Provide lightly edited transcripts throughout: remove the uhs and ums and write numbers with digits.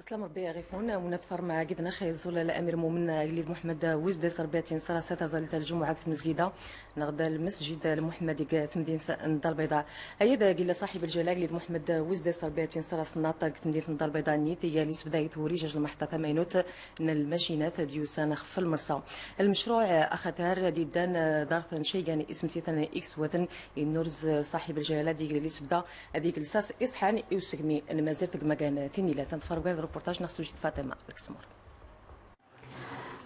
سلام ربي غيفون منظفر مع قدنا خيزول الامير مؤمن وليد محمد وزد سربياتين سراسات زالت الجمعه في المسجده نغدا المسجد المحمدي في مدينه الدار البيضاء ايضا قيل صاحب الجلاله وليد محمد وزد سربياتين سراس الناطق في مدينه الدار البيضاء نيتي اللي بدايه وريجاج المحطه ثمانوت من الماشينات ديوسان خف المرسى المشروع اخطار ديدان دارث شيغان اسم سيتان اكس وثن النورز صاحب الجلاله ديال اللي بدا هذيك الساس اصحان يوسقمي المازال مكان ثاني لا تنتفرج على الروبورتاج نخصو جيت فاطمه الكسمور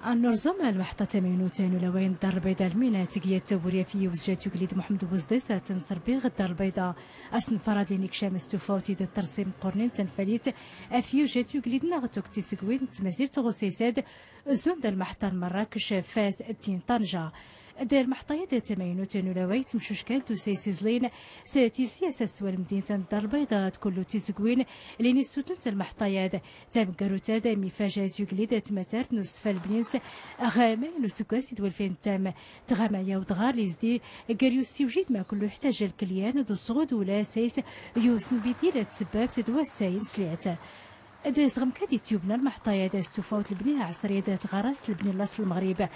النرزم المحطة تمينوتين ولوين الدار البيضاء المينا تقية تبوريا في وزجات وليد محمد وزديسة تنصر بيغ الدار البيضاء أسن فراد لينيك شامس تفاوتي ذا الترسيم قرنين تنفليت أفيو جات وليد ناغتوك تسقوين تمازير تغوسيساد زون دا المحطة مراكش فاز التين طنجة دار محطية تمينوتين ولوي تمشوش كانتو سيسيزلين ساتي سياسة سوال مدينة الدار البيضاء كلو تيزقوين ليني سوتنت المحطيات تام كاروتاد مفاجات يقليد تماتار نوسفال بنينس غامي نسكاسي دوالفين تام تغامايا ودغار ليزدي قاريوسي وجيد ما كله يحتاج الكليان دو الصغود ولا سايس يوسن بيدير تسباب تدوى الساين سليعت داس غم كادي تيوبنا المحطيات استفاوت البنيه عصرية دات غراس البنيه لاصل المغرب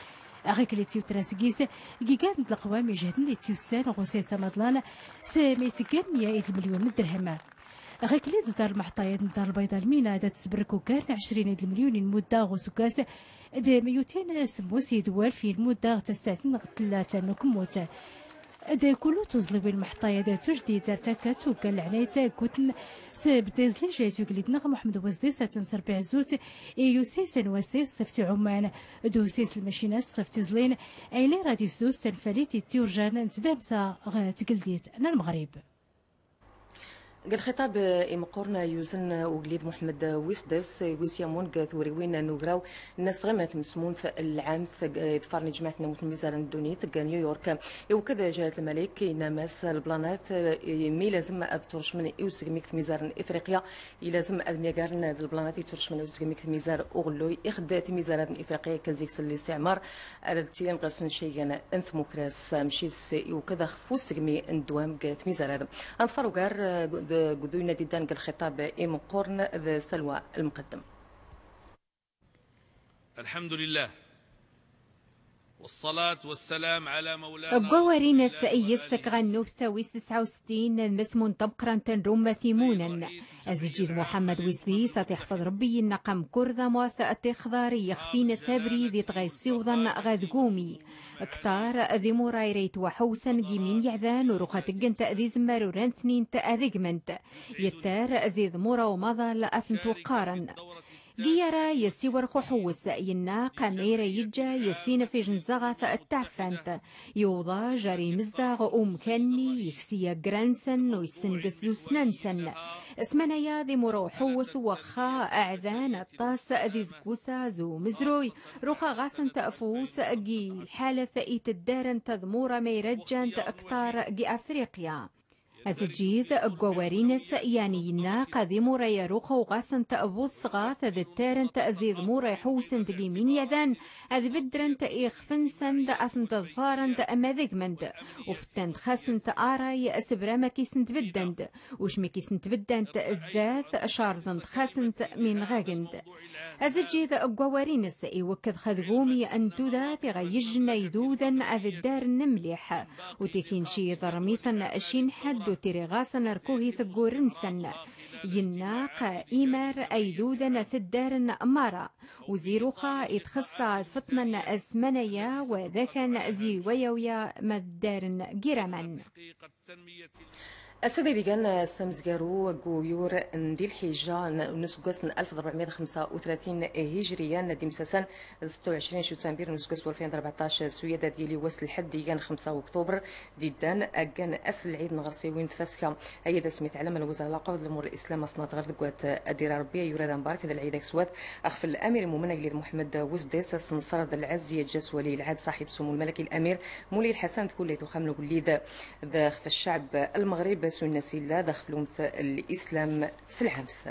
أغيك اللي تيو تراسكيس كيكان القوام يجهدن اللي تيوسان غوسيسا مضلان سميتكان 100 مليون درهم أغيك اللي تصدر المحطيات الدار البيضاء المينا دا تسبركو كان 20 مليون المدة غوسكاس دا ميوتين سموسي دوال في المدة تسعتين ثلاثة نكموت دا كلو تزلوي المحطية دا تجديد ارتكت وكان العناية كوتن سبدازلي جاتو قليدنا محمد وزديسة تنصر بعزوت يوسيسن وسيس صفتي عمان دوسيس الماشينات صفتي زلين ايلي رادي سدوس تنفليتي تيورجان انتدامسا تقلديت انا المغرب قال خطاب مقورنا يوزن وقليد محمد ويسدس ويسيامون ثوريوين نوغراو الناس غمات مسمون العام دفارني جماعتنا موت الميزان الدوني ثقا نيويورك وكذا جلالة الملك ينامس البلانات مي لازم اذترش من يوسقميك ميزان افريقيا لازم ادميغارن البلانات يترش من يوسقميك ميزان اوغلوي اخدات ميزان افريقيا كنزيكس الاستعمار التيلين غرسن شيغان انثموكراس مشيس وكذا خفوس سقمي اندوام قات ميزان هذا انفرو غار قدوينا ديدان الخطاب إيم قرن ذا سلوى المقدم. الحمد لله والصلاة والسلام على مولانا قوارين السئيس غنوب ثويس 69 مسمون طبقرا تنروم ثيمونا أزجيد محمد ويسلي ستحفظ ربي النقم كرذا مواسأة خضاري يخفين سابري ذي تغيسي وظن غادقومي اكتار ذي مورايريت وحوسا جيمين يعذان ورخة جنت ذي زماروران ثنين تأذيقمنت يتار زيد مورا ومضى لأثنت وقارا جيارا يسي ورخو حوس ينا قاميرا يجا يسين في جنزغة التعفانت يوضا جاري مزداغ كاني يكسيا جرانسن ويسنقس لسنانسن اسمنا ذي مرو حوس وخا أعذان الطاس ذي زكوسا زو مزروي رخا غاسن تأفوس جي الحالة ثئيت الدارن تذمورا ميرجان تأكتار جي أفريقيا أزجيذ الجوارينس يعني ينا قذي مورا روخ وغاسن تأبوث غاث ذي التارن تأزيذ مورا حوسن تجيمين يذان أذ بدرن تأيخفنسن أثن تظفارن أماذيغمند وفتن خاسن تآراي أسبرامكي سنت بدند وشمكي سنت بدند الزاث شارضن خاسن من غاغند أزجيذ الجوارينس يوكذ خذقومي أن تذات غيجن يذوذن أذ الدار نمليح وتكين شي ضرميثن أشين حد تيرغاسا نركوهي ثقورنسن يناق إيمار أيدوذن ثدارن أمارا وزيروخا يتخصى فتنا أسمنيا وذاكن زي ويويا مدارن جيرمان السيدة ديجان سمزجارو جويور ندي الحجة نسقس 1435 هجريا ندي مساسان 26 شتنبر نسقس 2014 سويدة ديالي وصل الحد ديجان 5 أكتوبر ديدان أجان أسل العيد نغرسيوين تفاسكا أيضا سميت علم الوزارة العقود الأمور الإسلام أصنات غير دقوات أدير ربية يورد مبارك هذا العيد أكسوات أخف الأمير المؤمن جليد محمد وزديس سنصرد العزية جس ولي العهد صاحب سمو الملكي الأمير مولي الحسن تكون ليتو خامل وليد ذا خف الشعب المغرب سنة سلا دخلوا الإسلام سلحمث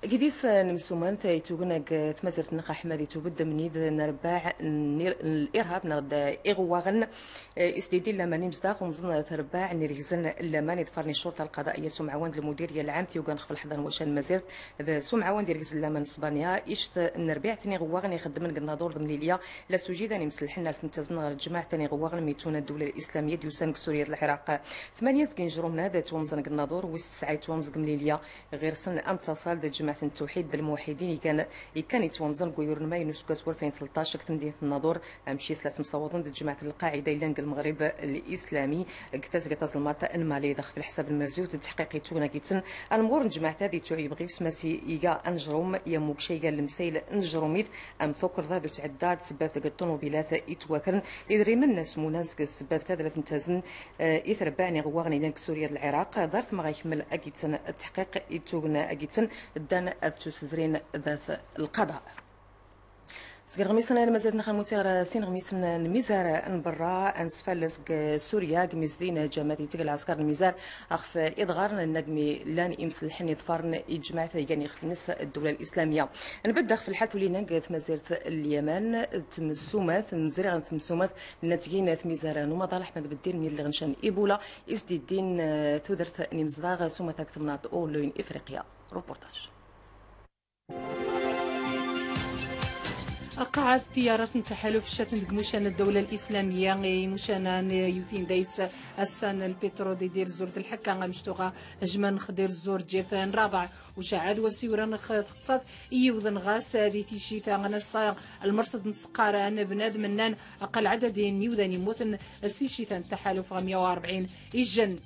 كيديس نمسومان تيتوغنا تمازرت نقا حمادي تبد منيد نرباع الارهاب نغد اغواغن استدي لماني مصداق ومزن ترباع نريزن لماني ظفرني الشرطه القضائيه سمعوان المديريه العام تيوغان خف الحضن وشان مازرت سمعوان ديريز لمان اسبانيا اشت نربيع ثاني غواغن يخدم الناظور ضمنيليا لا سوجيداني مسلحنا الفنتازن الجماعه ثاني غواغن ميتون الدوله الاسلاميه ديوسان سوريا العراق 8 كينجرومنا ذات تومزن الناظور والسعي تومز مليليا غير سن امتصال جماعه التوحيد الموحدين كان يتومزن قيور الماي نسكاس 2013 كتمدينه الناظور امشي ثلاث مصوتين ضد جماعه القاعده الى المغرب الاسلامي قتاز الماتا المالي داخل في الحساب المرزي وتحقيق تونا كيتن المغور جماعه هذه تعيب غير سماسي يا انجروم يا موكشي المسيل انجروميد ام ثكر ذا تعداد سباب الطوموبيلات يتوكرن ادري من الناس مونانسك سباب ثلاث تنتزن اثر بعني غواغني لانك سوريا العراق دارت ما غيكمل اكيتن التحقيق يتوغنا اكيتن دان تسزرين ذات القضاء سكر غميسنا مازال نخا موتيغ سين غميسنا الميزار نبرا انسفلس سوريا غميزدين جماعه تيغ العسكر الميزار اخف اضغار النجمي لان امس الحني ظفرن اجماع ثاني خف نص الدوله الاسلاميه نبدا في الحال ولينا قالت مازالت اليمن تمسومات نزرع تمسومات ناتجين ميزار ومضى احمد بالدين من اللي غنشان ايبولا اسديدين تودرت نمزداغ سومه اكثر من اولين افريقيا روبورتاج قاعد تيارات التحالف شاتن مشان الدولة الإسلامية مشان يوتين دايس السان البترو دير زور الحكا مشتوغا جمان خدير زور جيثان رابع وشعاد وسيوران خصات يوذن غاس هذه تيشي ثانغنا المرصد نسقاران بنادم منان أقل عدد يوذن يموتن السيشي التحالف 140 يجن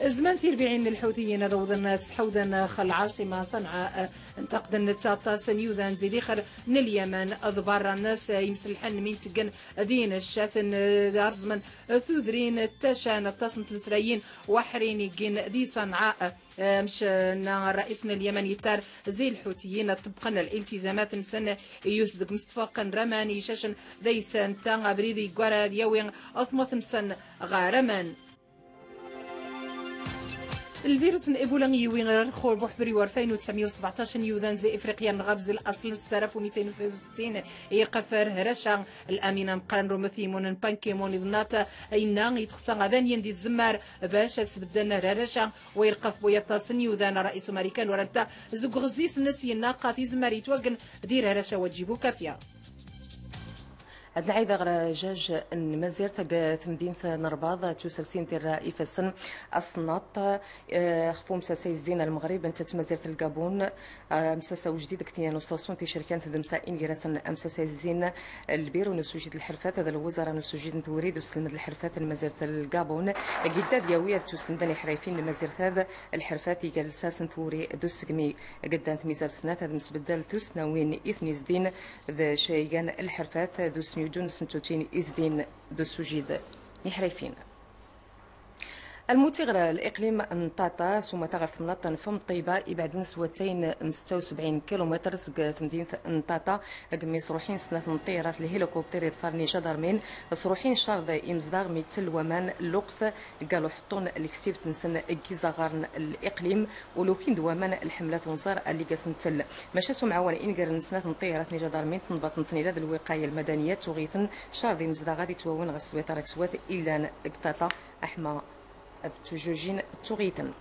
زمان تربيعين للحوثيين ذوذن تسحوذن العاصمة صنعاء انتقدن التاتا سنيوذن زيديخر من اليمن أضبار الناس يمسلحن من تقن ذين الشاثن دارزمن ثوذرين التاشان التصنت مسرايين وحرين يقين ذي صنعاء مشنا رئيسنا اليمن يتار زي الحوثيين طبقا الالتزامات نسن يوسدق مستفاقا رمان شاشن ذي سنتا بريدي قرا ديوين أثمث نسن غارمان الفيروس الايبولا يوين خور بوحبري 2917 يوذان زي افريقيا غابز الاصل 6263 يقفر هرشا الامينه مقرن رومثيمون بانكيمون ذناتا اينا يتخصى غادان يندي الزمار باش تسبدلنا هرشا ويرقف بويطاسن يوذان رئيس امريكان ورنتا زوج غزيس الناس يناقات يزمار يتوقن دير هرشا وتجيبو كافيه عندنا عيدا غير جاج مازيرت تمدينة نرباض توسلسين ديال إفسن أصناط خفو مساسا يزدين المغرب أنت تمازيرت الكابون مساسا وجديد كتيان وصاصون تيشركان تدمسا إن جراسن مساسا يزدين البيرو نسوجد الحرفات هذا الوزراء نسوجد نتوريد وسلمد الحرفات المازيرت الكابون قداد دياوية توسلمداني حرايفين المازيرت هذا الحرفات يجلساس نتوري دوسكمي قدان تميزال سنات هذا مسبدل توسناوين إثني زدين ذا شيغان الحرفات دوس نيوجون سنتوتين إزدين دو سوجيد نحريفين المتغرى الإقليم نطاطا سوما تغرى ثمنطا فم طيبة يبعد نسوتين 76 كيلومتر سق مدينة نطاطا قمي صروحين سنة نطيرات الهليكوبتر يدفرني جدرمين صروحين شرط إمزداغ ميتل ومان لقث قالوا حطون الكسيب تنسن كيزاغارن الإقليم ولو كين دومان الحملات ونصار اللي قاسنتل مشاسو معاون إنقر نسنة نطيرات جدرمين تنبط نطنيلاد الوقاية المدنية تغيثن شرط إمزداغ غادي توون غير سويطارك سوات إلا قطاطا أحمى تجوجين تغيتن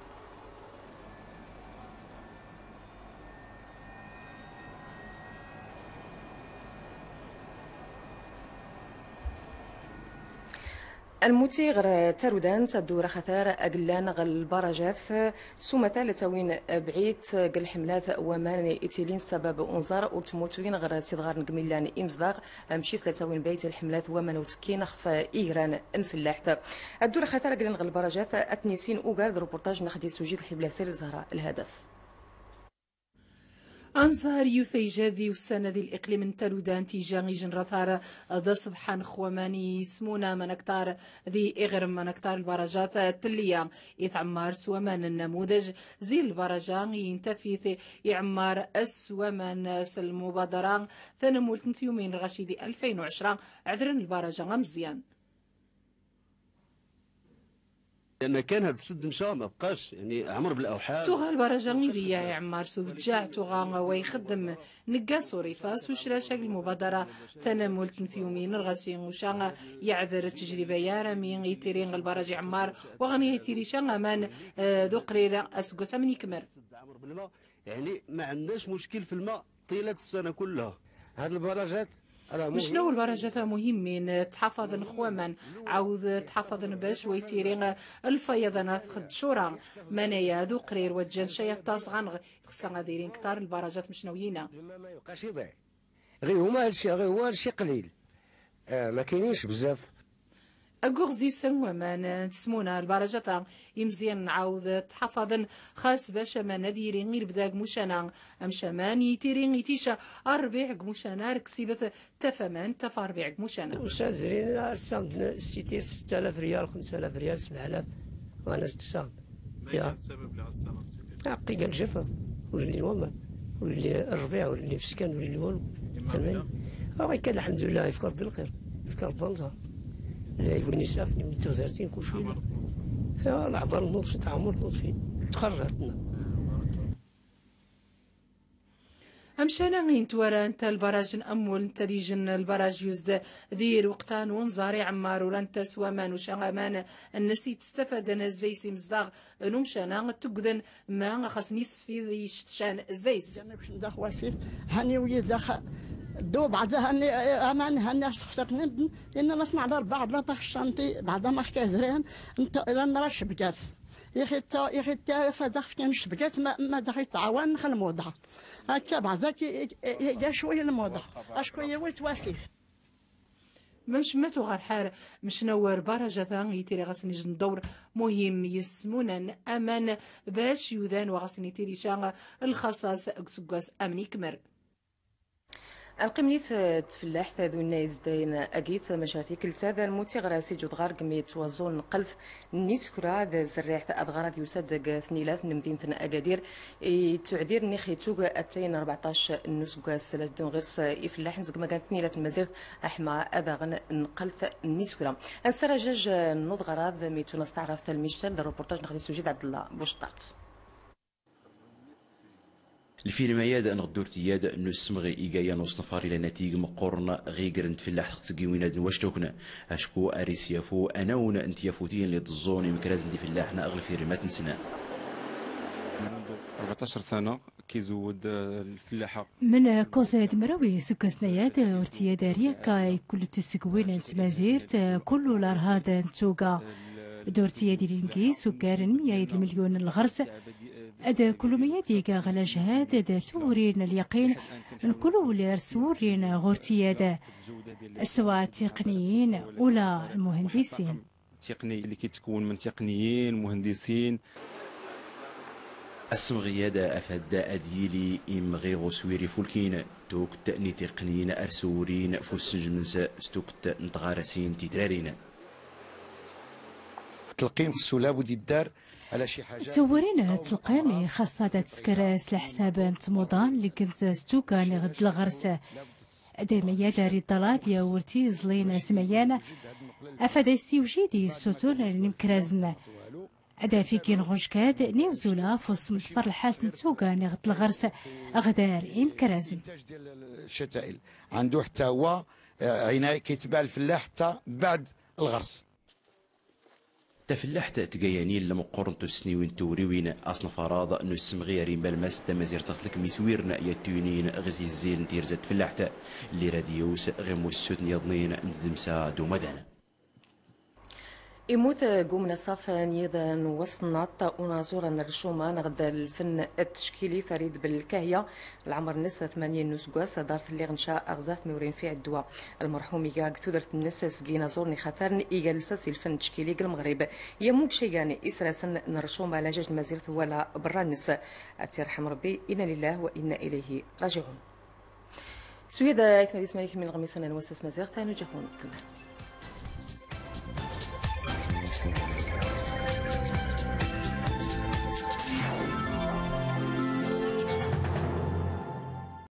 المتغر ترودان تدور خثار أقلان غل برجات سومة لتوين بعيت قل حملات ومان إتيلين سبب أنظار وتموتوين غير تدغار نقميلان إمزداغ مشيس لتوين بعيت الحملات ومان وتكين خف إيران انفلاحت الدور خثار أقلان غل برجات أتنيسين أوغارد روبورتاج نخدي سوجيد الحبلة سير زهراء الهدف أنصار يوثي جاذي والسنة ذي الإقليم تلودان تيجاني جنرثار ذا صبحان خواماني يسمونا منكتار ذي إغرم منكتار البرجات التلية يتعمار سومان النموذج زي البرجان ينتفي يعمار السومان المبادرة ثنمول يومين غشيدي 2010 عذرن البرجان مزيان لان كان هذا السد مشى ما بقاش يعني عمر بالاوحال. توغا البرجه غيليا عمار سوجاع توغا ويخدم نقاس وريفاس وشراشا المبادره تنمل تنثيومين الغسين وشا يعذر التجربه يا رامي يتيرين البرج عمار وغني يتيري شا مان ذو قريره اسقوسا من يكمر. يعني ما عندناش مشكل في الماء طيله السنه كلها. هاد البرجات شنو البرجات مهمين تحافظ نخوامان عاود تحافظ باش ويتيرين الفيضانات خد شورا منايا ذو قرير وجان شي تصغن خصنا دايرين كتار البرجات مش ناويينا ما يبقاش يضيع غير هما هادشي قليل ما كاينينش بزاف. أجوغزي سوا ما تسمونا البرجة يمزيان نعاود تحفظن خاص باش ما نديرين غير بداك مشانا أمشامان يتيرين يتيشا أربيع مشانا ركسيبة تفامان تفاربيع مشانا. وش زرين أرسم ستير 6000 ريال 5000 ريال 7000 وأنا استشهد. ما السبب لهالسنة؟ حقيقة الجفاف واللي وما واللي الربيع واللي في سكان واللي والو. تمام. كان الحمد لله يفكر بالخير يفكر بالنهار. لا يبغيني شافني من تغزرتين كل شويه العبر نوض تعمر نوض فيه تخرجتنا أمشانا غين تورا انت البراج نأمل انت ديجن البراج يزد ذير وقتان ونزاري عمار ولا انت سوامان وشغامان النسي تستفاد انا الزيسي مزداغ نمشانا تقدن ما خاصني في يشتشان الزيس باش ندخل واسيف هاني ويا داخل دو بعدها هني امان هني خسرت لان نسمع دار بعد لا تخشنتي بعد ما حكى زرين انت انا راش بقات يا اخي تا فدخ كان شبقات ما دخلت تعاون خل الموضع هكا بعدك يا شويه الموضع اشكون ولت واسيف مش ما تغار حار مش نور برجة ثاني تيري غسني جن دور مهم يسمونا امان باش يودان وغسني تيري شان الخصاص اكسوكاس امني كمر. القمنيث تفلاح ذو النايز داين أجيت مشاكل تاذا المتغراسي جود غار قميت وزون قلف نيسكرا ذا زريح أدغار يصدق 2000 أكادير تعدير نخي توغ أتين 14 نسقا سلة دون غيرس يفلاح نزق ما كانت 2000 مزيرت أحمى أذغن نقلف نيسكرا أنسرجج نضغرات ميتو نستعرف المجتمع الروبورتاج نخدي سجيد عبد الله بوشطارت. الفيلم يادا نغدورتي نسمغي إيجايا نصنفار إلى نتيجة مقورنا غيقرن تفلاح تسقي وين واشتوكنا أشكو أريس يافو أناون أنت يافوتين اللي تزوني مكراز ندي فلاحنا أغلى في رمات نسنا. 14 سنة كيزود الفلاحة من كوزاد مراوي سكاسنيات ورتيا داريا كاي كل تسقوين تمازيرت كل لارهاد نتوقع دورتيا دي لينكي سكارن 100 مليون الغرس أدا كل ما يديك غلا جهاد أدا تورين اليقين الكل ولا رسورين غورتيادا سواء تقنيين ولا المهندسين. تقني اللي كيتكون من تقنيين مهندسين. السمغيادة أفاد أديلي إمغي غسويري فولكين توك تأني تقنيين أرسورين فوسنجمنس ستوك نتغارسين تيترارين. تلقيم خصو لابد يدار على شي حاجه تصورين تلقيمي خاصة تسكراس لحساب تموضان اللي كنت ستوكاني غد الغرس دايما يا داري الطلاب يا ورتي زلين سميانا افاد السيوجيدي السطور اللي مكرازنا ادا في نغشكاد نيوزولا فوس متفرحات نتوكاني غد الغرس غدار امكرازن الشتائل عنده حتى هو عنايه كيتباع الفلاح حتى بعد الغرس. تفلاحت تقيانين لمقورنتو السنيوين توريوين أصنف فراض نسم غيرين بالمس تمازير تغتلك ميسويرنا يتيونين غزي الزين تيرزت فلاحت اللي راديوس غمو السوتن يضنين ندمسا دومدان. إموت قومنا صافا نيضا وصنات ونازورا الرشومة نغدا الفن التشكيلي فريد بالكاهية العمر نسا 80 نسقاس دارت اللي غنشاء أغزاف مورين في الدواء المرحوم إيقا تودرت النسا سقينا زورني خاطرني إيقا لساسي الفن التشكيلي المغرب يموك شيغاني إسراسا نرشومة على جاج مازيرت ولا برا النسا أتيرحم ربي إنا لله وإنا إليه راجعون. سويدا يتمدي اسماليك من الغميس أنا نوسس مازيرت نجحون كمان.